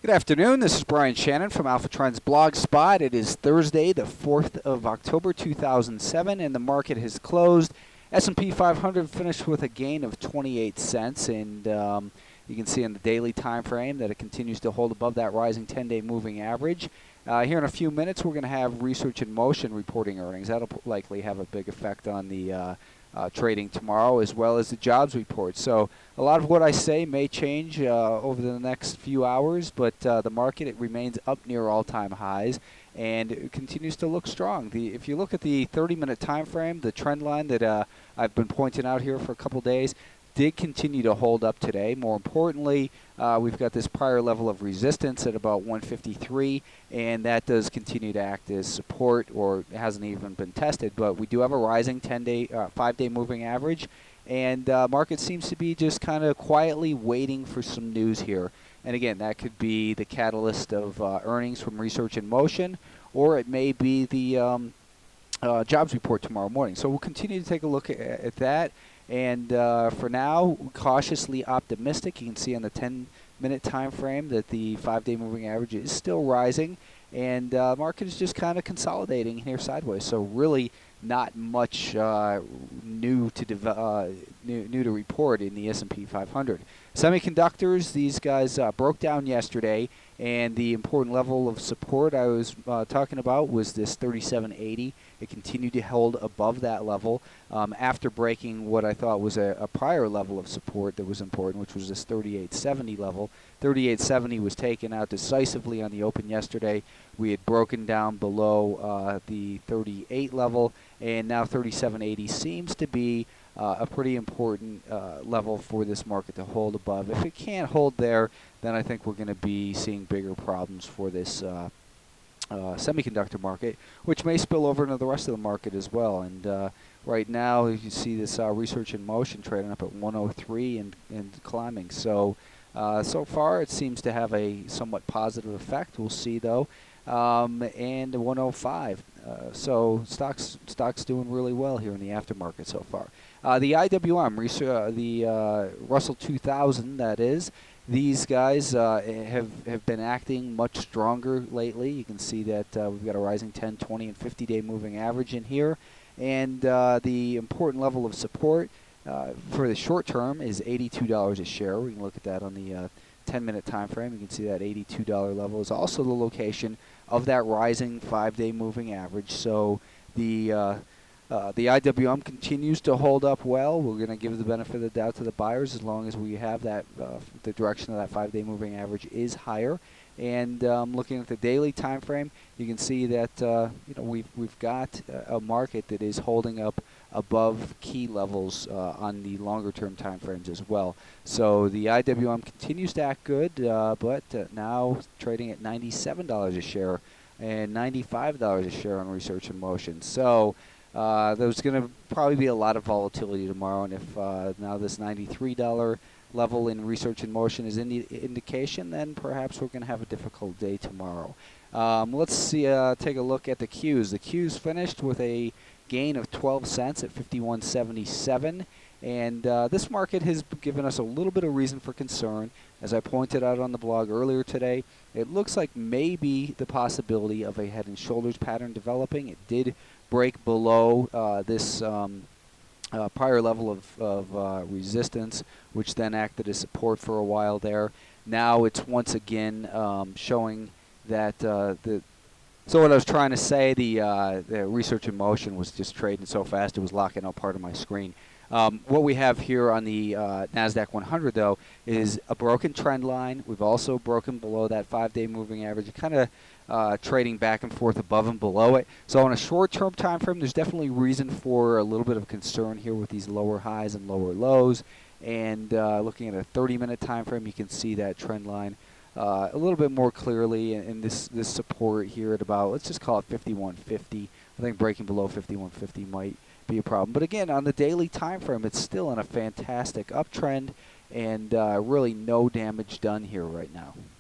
Good afternoon. This is Brian Shannon from Alpha Trends Blogspot. It is Thursday, the 4th of October, 2007, and the market has closed. S&P 500 finished with a gain of 28 cents, and you can see on the daily time frame that it continues to hold above that rising 10-day moving average. Here in a few minutes, we're going to have Research in Motion reporting earnings. That'll likely have a big effect on the trading tomorrow, as well as the jobs report. So a lot of what I say may change over the next few hours, but the market, it remains up near all-time highs, and it continues to look strong. If you look at the 30-minute time frame, the trend line that I've been pointing out here for a couple days did continue to hold up today. More importantly, we've got this prior level of resistance at about 153, and that does continue to act as support, or it hasn't even been tested, but we do have a rising 10-day, 5-day moving average, and market seems to be just kind of quietly waiting for some news here. And again, that could be the catalyst of earnings from Research in Motion, or it may be the jobs report tomorrow morning. So we'll continue to take a look at that. And for now, cautiously optimistic. You can see on the 10-minute time frame that the 5-day moving average is still rising, and market is just kind of consolidating here sideways. So really not much new to report in the S&P 500. Semiconductors, these guys broke down yesterday, and the important level of support I was talking about was this 3780. It continued to hold above that level after breaking what I thought was a prior level of support that was important, which was this 3870 level. 3870 was taken out decisively on the open yesterday. We had broken down below the 38 level, and now 3780 seems to be a pretty important level for this market to hold above. If it can't hold there, then I think we're going to be seeing bigger problems for this semiconductor market, which may spill over into the rest of the market as well. And right now, you see this Research in Motion trading up at 103 and climbing. So so far, it seems to have a somewhat positive effect. We'll see, though. And 105. So stocks doing really well here in the aftermarket so far. The IWM, the Russell 2000, that is. These guys have been acting much stronger lately. You can see that we've got a rising 10, 20, and 50-day moving average in here. And the important level of support for the short term is $82 a share. We can look at that on the 10-minute time frame. You can see that $82 level is also the location of that rising 5-day moving average. So the IWM continues to hold up well. We're going to give the benefit of the doubt to the buyers as long as we have that the direction of that 5-day moving average is higher. And looking at the daily time frame, you can see that we've got a market that is holding up above key levels on the longer term time frames as well. So the IWM continues to act good, but now trading at $97 a share and $95 a share on Research in Motion. So there's going to probably be a lot of volatility tomorrow, and if now this $93 level in Research in Motion is the indication, then perhaps we're going to have a difficult day tomorrow. Let's see. Take a look at the Qs. The Qs finished with a gain of 12 cents at 51.77, and this market has given us a little bit of reason for concern. As I pointed out on the blog earlier today, it looks like maybe the possibility of a head and shoulders pattern developing. It did break below this prior level of resistance, which then acted as support for a while there. Now it's once again showing that so what I was trying to say, the Research in Motion was just trading so fast it was locking out part of my screen. What we have here on the NASDAQ 100, though, is a broken trend line. We've also broken below that 5-day moving average, kind of trading back and forth above and below it. So on a short-term time frame, there's definitely reason for a little bit of concern here with these lower highs and lower lows. And looking at a 30-minute time frame, you can see that trend line a little bit more clearly, and this support here at about, let's just call it 51.50. I think breaking below 51.50 might be a problem. But again, on the daily time frame, it's still in a fantastic uptrend, and really no damage done here right now.